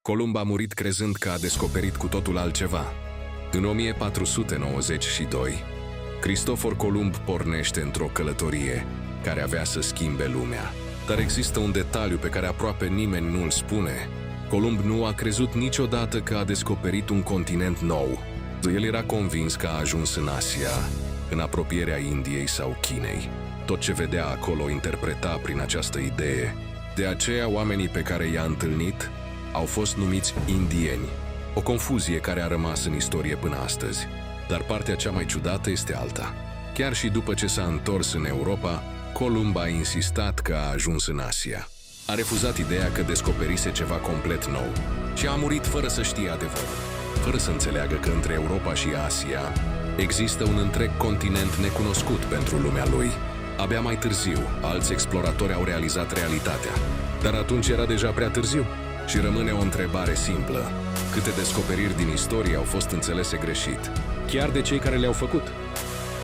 Columb a murit crezând că a descoperit cu totul altceva. În 1492, Cristofor Columb pornește într-o călătorie care avea să schimbe lumea. Dar există un detaliu pe care aproape nimeni nu îl spune. Columb nu a crezut niciodată că a descoperit un continent nou. El era convins că a ajuns în Asia, în apropierea Indiei sau Chinei. Tot ce vedea acolo interpreta prin această idee. De aceea, oamenii pe care i-a întâlnit au fost numiți indieni, o confuzie care a rămas în istorie până astăzi. Dar partea cea mai ciudată este alta. Chiar și după ce s-a întors în Europa, Columb a insistat că a ajuns în Asia. A refuzat ideea că descoperise ceva complet nou și a murit fără să știe adevărul, fără să înțeleagă că între Europa și Asia există un întreg continent necunoscut pentru lumea lui. Abia mai târziu, alți exploratori au realizat realitatea, dar atunci era deja prea târziu. Și rămâne o întrebare simplă: câte descoperiri din istorie au fost înțelese greșit, chiar de cei care le-au făcut?